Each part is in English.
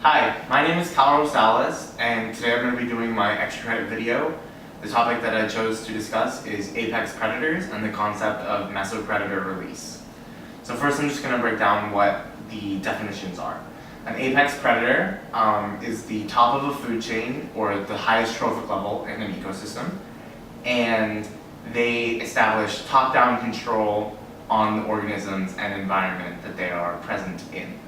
Hi, my name is Cal Rosales, and today I'm going to be doing my extra credit video. The topic that I chose to discuss is apex predators and the concept of Mesopredator Release. So first I'm just going to break down what the definitions are. An apex predator is the top of a food chain or the highest trophic level in an ecosystem, and they establish top-down control on the organisms and environment that they are present in.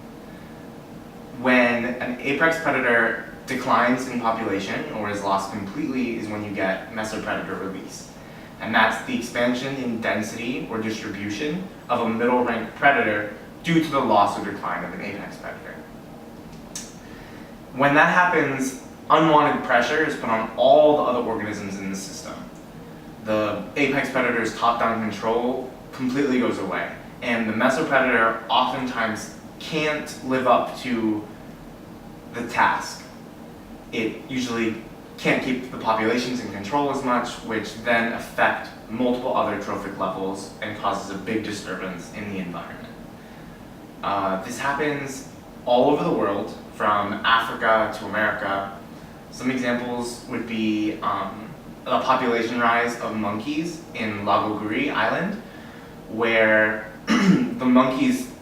When an apex predator declines in population or is lost completely is when you get Mesopredator release. And that's the expansion in density or distribution of a middle-ranked predator due to the loss or decline of an apex predator. When that happens, unwanted pressure is put on all the other organisms in the system. The apex predator's top-down control completely goes away, and the Mesopredator oftentimes can't live up to the task. It usually can't keep the populations in control as much, which then affect multiple other trophic levels and causes a big disturbance in the environment. This happens all over the world, from Africa to America. Some examples would be the population rise of monkeys in Lago Guri Island, where the monkeys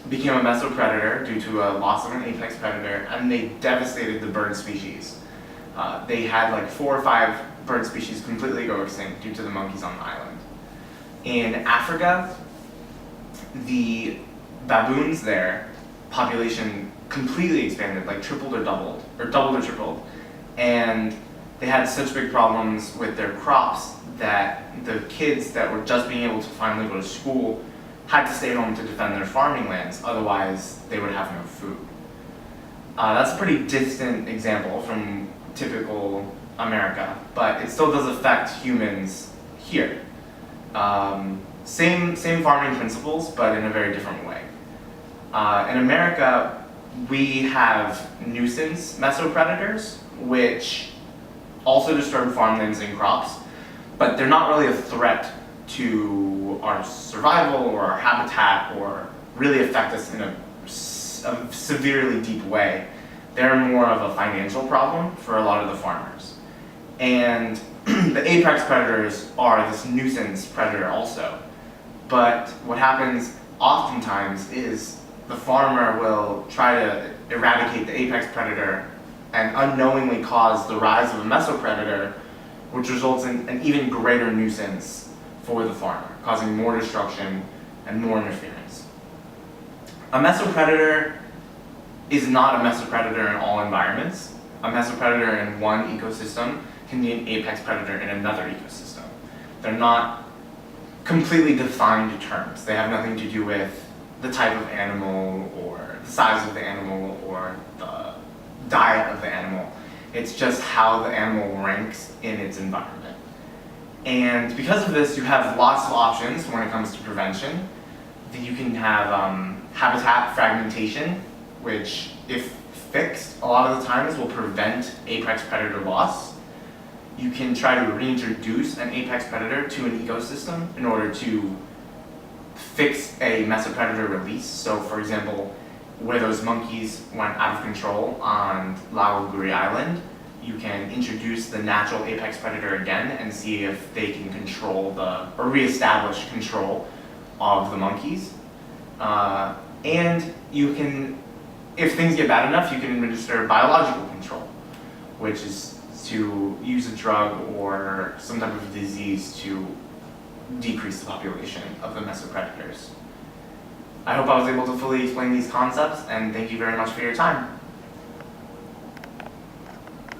became a mesopredator due to a loss of an apex predator, and they devastated the bird species. They had like 4 or 5 bird species completely go extinct due to the monkeys on the island. In Africa, the baboons there, population completely expanded, like tripled or doubled, or doubled or tripled. And they had such big problems with their crops that the kids that were just being able to finally go to school had to stay home to defend their farming lands, otherwise they would have no food. That's a pretty distant example from typical America, but it still does affect humans here. Same farming principles, but in a very different way. In America, we have nuisance mesopredators, which also disturb farmlands and crops, but they're not really a threat to our survival or our habitat or really affect us in a severely deep way. They're more of a financial problem for a lot of the farmers. And the apex predators are this nuisance predator also. But what happens oftentimes is the farmer will try to eradicate the apex predator and unknowingly cause the rise of a mesopredator, which results in an even greater nuisance for the farmer, causing more destruction and more interference. A mesopredator is not a mesopredator in all environments. A mesopredator in one ecosystem can be an apex predator in another ecosystem. They're not completely defined terms. They have nothing to do with the type of animal or the size of the animal or the diet of the animal. It's just how the animal ranks in its environment. And because of this, you have lots of options when it comes to prevention. You can have habitat fragmentation, which, if fixed, a lot of the times will prevent apex predator loss. You can try to reintroduce an apex predator to an ecosystem in order to fix a mesopredator release. So, for example, where those monkeys went out of control on Lago Guri Island, you can introduce the natural apex predator again and see if they can control or reestablish control of the monkeys. And you can, if things get bad enough, you can administer biological control, which is to use a drug or some type of disease to decrease the population of the mesopredators. I hope I was able to fully explain these concepts, and thank you very much for your time.